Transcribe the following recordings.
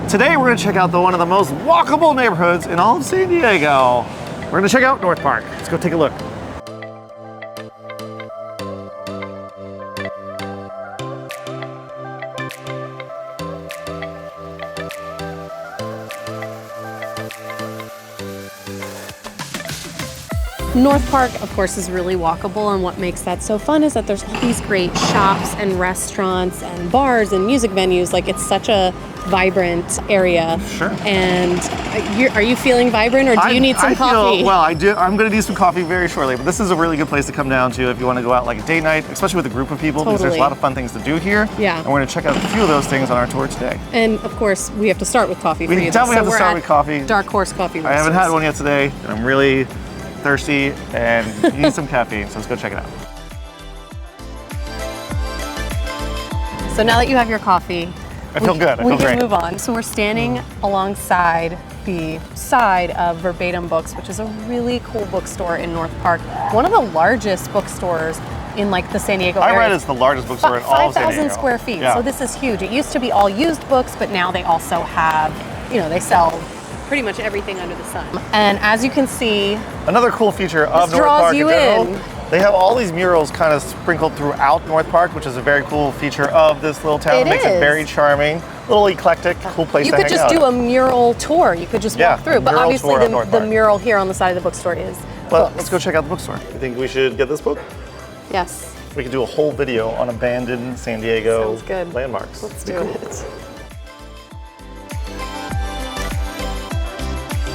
Today we're gonna check out one of the most walkable neighborhoods in all of San Diego. We're gonna check out North Park. Let's go take a look. North Park, of course, is really walkable, and what makes that so fun is that there's all these great shops and restaurants and bars and music venues. Like, it's such a vibrant area. Sure. And are you feeling vibrant, or do you need some coffee? Well, I do. I'm going to need some coffee very shortly, but this is a really good place to come down to if you want to go out like a date night, especially with a group of people, because there's a lot of fun things to do here. Yeah. And we're going to check out a few of those things on our tour today. And of course, we have to start with coffee for you. We definitely have to start with coffee. Dark Horse Coffee Roasters. I haven't had one yet today, and I'm really thirsty and need some caffeine, so let's go check it out. So now that you have your coffee, I feel good. I feel great. We can move on. So we're standing alongside the side of Verbatim Books, which is a really cool bookstore in North Park. One of the largest bookstores in like the San Diego area. I read it's the largest bookstore in all of San Diego. 5,000 square feet. Yeah. So this is huge. It used to be all used books, but now they also have, they sell pretty much everything under the sun. And as you can see, another cool feature of North Park in general, they have all these murals kind of sprinkled throughout North Park, which is a very cool feature of this little town. It makes it very charming, little eclectic, cool place to hang out. You could just do a mural tour. You could just walk through. But obviously the mural here on the side of the bookstore is books. Let's go check out the bookstore. You think we should get this book? Yes. We could do a whole video on abandoned San Diego landmarks. Let's do it.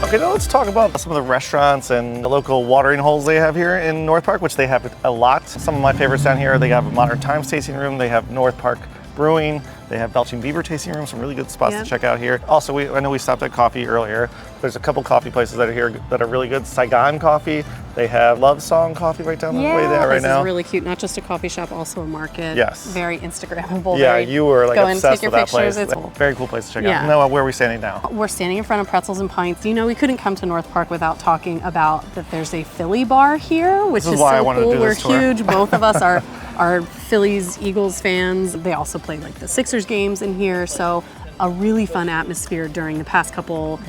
Okay, now let's talk about some of the restaurants and the local watering holes they have here in North Park, which they have a lot. Some of my favorites down here, they have a Modern Times tasting room, they have North Park Brewing, they have Belching Beaver tasting room, some really good spots to check out here. Also, I know we stopped at coffee earlier. There's a couple coffee places that are here that are really good. Saigon Coffee, they have Love Song Coffee right down the way there right now. This is really cute. Not just a coffee shop, also a market. Yes. Very Instagrammable. Yeah, you were like obsessed with that place. It's cool. Very cool place to check out. Now, where are we standing now? We're standing in front of Pretzels and Pints. We couldn't come to North Park without talking about that there's a Philly bar here, which is why I so wanted cool. to do this We're tour. huge. Both of us are Phillies, Eagles fans. They also play like the Sixers games in here, so a really fun atmosphere during the past couple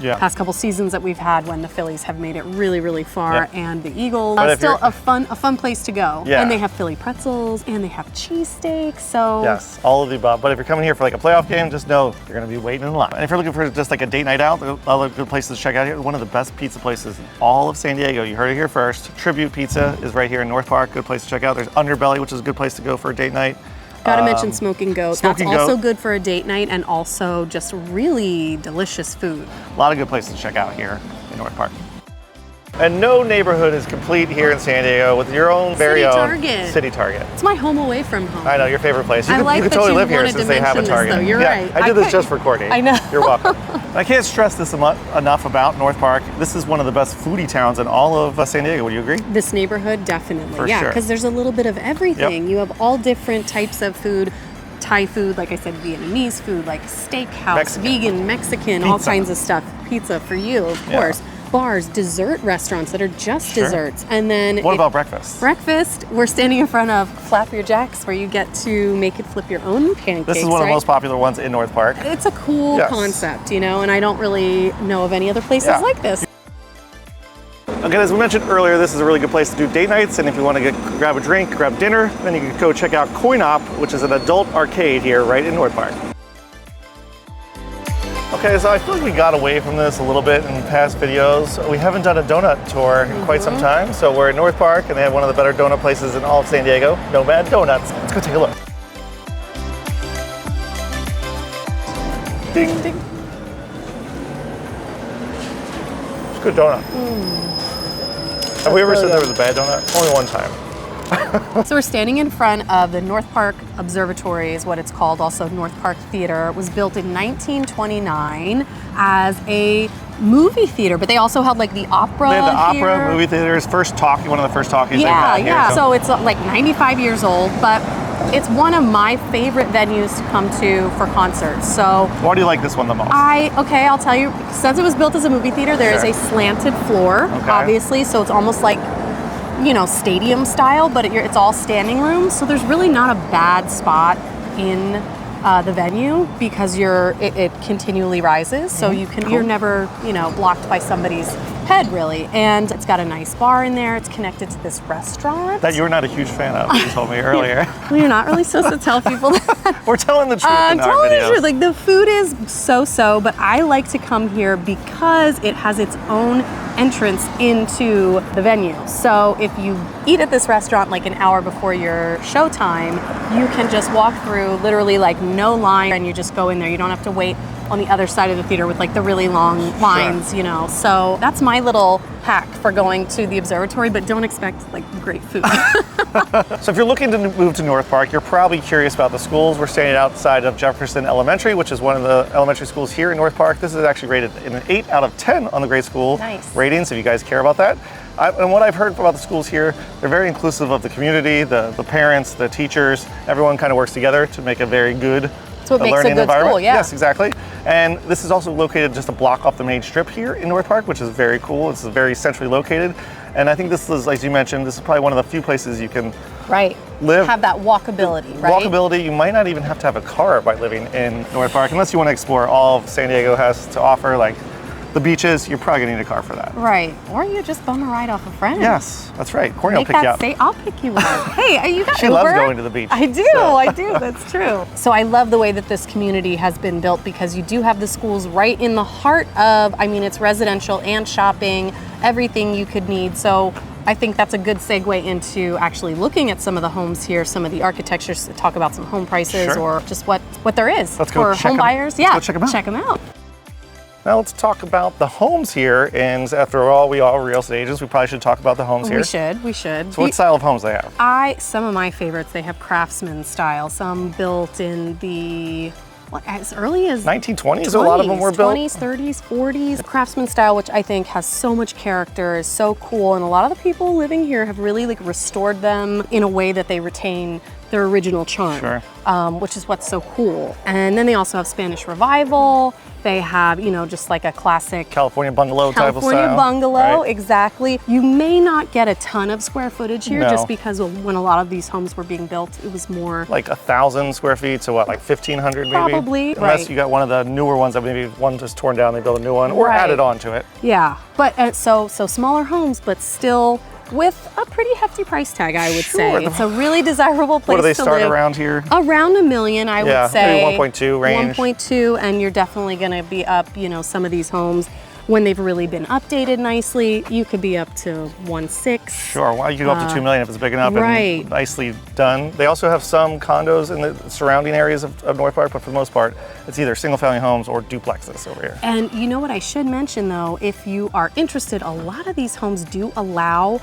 seasons that we've had when the Phillies have made it really, really far, and the Eagles. Still a fun place to go. And they have Philly pretzels, and they have cheesesteaks. So yes, all of the above. But if you're coming here for like a playoff game, just know you're going to be waiting in line. And if you're looking for just like a date night out, other good places to check out here. One of the best pizza places in all of San Diego. You heard it here first. Tribute Pizza is right here in North Park. Good place to check out. There's Underbelly, which is a good place to go for a date night. Gotta mention Smoking Goat. That's Smoking also Goat. good for a date night, and also just really delicious food. A lot of good places to check out here in North Park. And no neighborhood is complete here in San Diego with your own very own City Target. It's my home away from home. I know, your favorite place. You like could that totally you live here wanted since to they have a mention Target. this, though. You're right. I did this just for Courtney. I know. You're welcome. I can't stress this enough about North Park. This is one of the best foodie towns in all of San Diego. Would you agree? This neighborhood, definitely. For sure. Because there's a little bit of everything. You have all different types of food. Thai food, like I said, Vietnamese food, like steakhouse, vegan, Mexican, all kinds of stuff. Pizza for you, of course. Bars, dessert restaurants that are just desserts. And then what about breakfast? Breakfast, we're standing in front of Flap Your Jacks, where you get to make it flip your own pancakes. This is one of the most popular ones in North Park. It's a cool concept, and I don't really know of any other places like this. Okay, as we mentioned earlier, this is a really good place to do date nights, and if you want to grab a drink, grab dinner, then you can go check out Coin Op, which is an adult arcade here right in North Park. Okay, so I feel like we got away from this a little bit in past videos. We haven't done a donut tour in quite some time, so we're in North Park, and they have one of the better donut places in all of San Diego, Nomad Donuts. Let's go take a look. Ding, ding. It's a good donut. Have we ever said there was a bad donut? Only one time. So we're standing in front of the North Park Observatory is what it's called, also North Park Theater. It was built in 1929 as a movie theater, but they also had like the opera. They had the opera, here. movie theaters, one of the first talkies they've had here. Yeah. So it's like 95 years old, but it's one of my favorite venues to come to for concerts. So why do you like this one the most? I'll tell you, since it was built as a movie theater, there is a slanted floor, obviously, so it's almost like, stadium style, but it's all standing room, so there's really not a bad spot in the venue because it continually rises, so you're never blocked by somebody's head really. And it's got a nice bar in there. It's connected to this restaurant that you're not a huge fan of. You told me earlier. Well, you're not really supposed to tell people that. We're telling the truth in our videos. The truth. Like, the food is so, but I like to come here because it has its own entrance into the venue. So if you eat at this restaurant like an hour before your showtime, you can just walk through, literally like no line, and you just go in there. You don't have to wait on the other side of the theater with like the really long lines, So that's my little hack for going to the observatory, but don't expect like great food. So if you're looking to move to North Park, you're probably curious about the schools. We're standing outside of Jefferson Elementary, which is one of the elementary schools here in North Park. This is actually rated an 8 out of 10 on the grade school ratings, if you guys care about that. And what I've heard about the schools here, they're very inclusive of the community, the parents, the teachers. Everyone kind of works together to make a very good So it makes learning a good environment. school, yeah. Yes, exactly. And this is also located just a block off the main strip here in North Park, which is very cool. It's very centrally located. And I think this is, as you mentioned, this is probably one of the few places you can live. Have that walkability, right? Walkability. You might not even have to have a car by living in North Park, unless you want to explore all of San Diego has to offer, like the beaches. You're probably gonna need a car for that. Right, or you just bum a ride off a friend. Yes, that's right. Courtney will pick you up. I'll pick you up. Hey, you got She Uber? loves going to the beach. I do, I do, that's true. So I love the way that this community has been built because you do have the schools right in the heart of, it's residential and shopping, everything you could need. So I think that's a good segue into actually looking at some of the homes here, some of the architectures, to talk about some home prices or just what there is for home buyers. Yeah, let's go check them out. Check them out. Now let's talk about the homes here, and after all, we are real estate agents, we probably should talk about the homes here. We should. So what style of homes they have? Some of my favorites, they have craftsman style, some built in the, as early as 1920s, a lot of them were built. 20s, 30s, 40s. Craftsman style, which I think has so much character, is so cool, and a lot of the people living here have really restored them in a way that they retain their original charm, which is what's so cool. And then they also have Spanish Revival. They have, just like a classic California bungalow type of style. California bungalow, exactly. You may not get a ton of square footage here just because when a lot of these homes were being built, it was more like 1,000 square feet to what, like 1,500 maybe? Probably, Unless you got one of the newer ones that maybe one just torn down, they built a new one or added on to it. Yeah, but so smaller homes, but still with a pretty hefty price tag, I would say. It's a really desirable place to live. What do they start around here? Around $1 million, I would say. Maybe 1.2 range. 1.2, and you're definitely going to be up, some of these homes, when they've really been updated nicely, you could be up to 1.6. Sure, well, you could go up to $2 million if it's big enough and nicely done. They also have some condos in the surrounding areas of North Park, but for the most part, it's either single family homes or duplexes over here. And you know what I should mention though, if you are interested, a lot of these homes do allow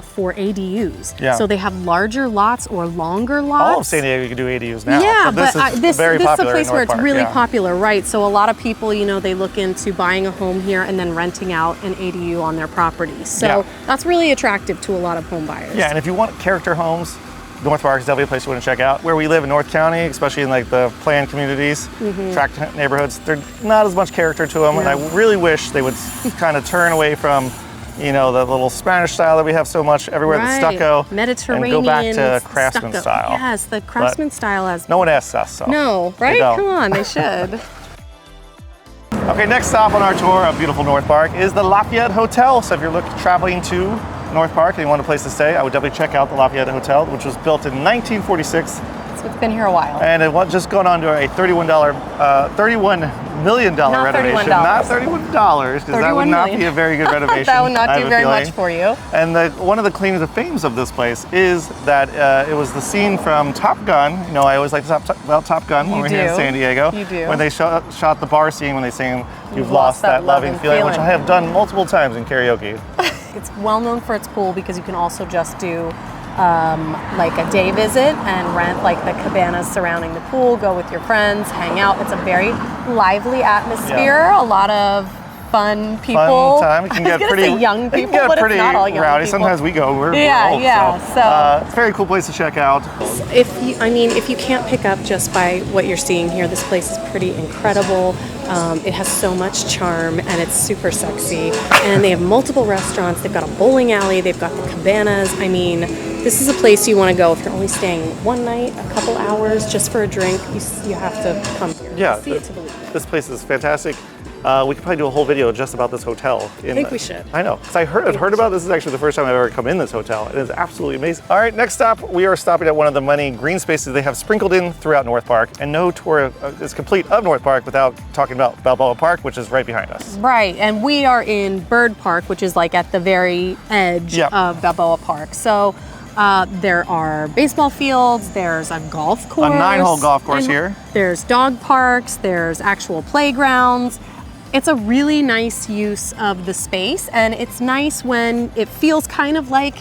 for ADUs. Yeah. So they have larger lots or longer lots. All of San Diego you can do ADUs now. Yeah, but this is a place where it's really yeah. popular, right? So a lot of people, they look into buying a home here and then renting out an ADU on their property. So that's really attractive to a lot of home buyers. Yeah, and if you want character homes, North Park is definitely a place you want to check out. Where we live in North County, especially in like the planned communities, tract neighborhoods, they're not as much character to them, and I really wish they would kind of turn away from the little Spanish style that we have so much everywhere, the stucco, Mediterranean, and go back to craftsman style. Yes, the craftsman style has. No one asks us, so. No, right? Come on, they should. Okay, next stop on our tour of beautiful North Park is the Lafette Hotel. So if you're traveling to North Park and you want a place to stay, I would definitely check out the Lafette Hotel, which was built in 1946. It's been here a while. And it was just gone on to a $31 million renovation. Not $31, because that would not be a very good renovation. That would not do very much for you. And one of the claims to fame of this place is that it was the scene from Top Gun. I always like to talk about Top Gun when we're here in San Diego. You do. When they shot the bar scene when they sing, "You've lost that loving feeling," which I have done multiple times in karaoke. It's well known for its pool because you can also just do like a day visit and rent like the cabanas surrounding the pool, go with your friends, hang out. It's a very lively atmosphere, a lot of fun people. Fun time. It can get pretty young people, get but pretty it's not all young rowdy. people. Sometimes we go. We're old, so it's a very cool place to check out. If you can't pick up just by what you're seeing here, this place is pretty incredible. It has so much charm and it's super sexy. And they have multiple restaurants. They've got a bowling alley. They've got the cabanas. This is a place you want to go if you're only staying one night, a couple hours, just for a drink. You have to come here. Yeah, See it to believe it. this place is fantastic. We could probably do a whole video just about this hotel. I think we should. I know, because I'd heard about this. Is actually the first time I've ever come in this hotel. It is absolutely amazing. All right, next stop, we are stopping at one of the many green spaces they have sprinkled in throughout North Park. And no tour is complete of North Park without talking about Balboa Park, which is right behind us. Right, and we are in Bird Park, which is like at the very edge of Balboa Park. So there are baseball fields, there's a golf course. A 9-hole golf course here. There's dog parks, there's actual playgrounds. It's a really nice use of the space, and it's nice when it feels kind of like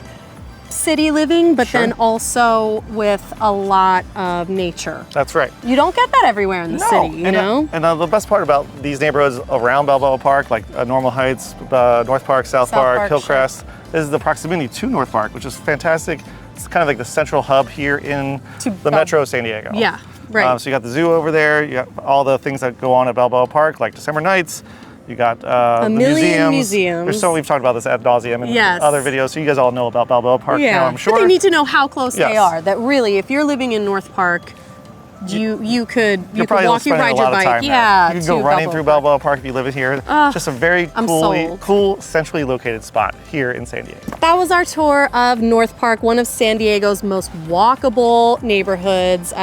city living, but then also with a lot of nature. That's right. You don't get that everywhere in the city, you know? And the best part about these neighborhoods around Balboa Park, like Normal Heights, North Park, South Park, Hillcrest, is the proximity to North Park, which is fantastic. It's kind of like the central hub here in the Metro of San Diego. Yeah. Right. So you got the zoo over there. You got all the things that go on at Balboa Park, like December Nights. You got the museums. There's so we've talked about this ad nauseum in other videos, so you guys all know about Balboa Park now, I'm sure. But they need to know how close they are. That really, if you're living in North Park, you could ride your bike. Yeah, you can go running through Balboa Park if you live in here. Just a very cool, centrally located spot here in San Diego. That was our tour of North Park, one of San Diego's most walkable neighborhoods,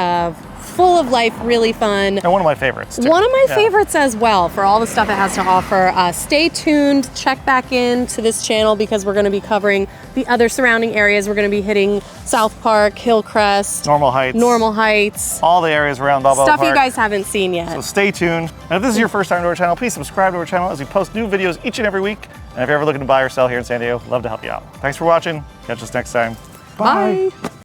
full of life, really fun. And one of my favorites, too. One of my favorites as well, for all the stuff it has to offer. Stay tuned, check back in to this channel because we're going to be covering the other surrounding areas. We're going to be hitting South Park, Hillcrest, Normal Heights. All the areas around Balboa Park. Stuff you guys haven't seen yet. So stay tuned. And if this is your first time to our channel, please subscribe to our channel as we post new videos each and every week. And if you're ever looking to buy or sell here in San Diego, love to help you out. Thanks for watching. Catch us next time. Bye.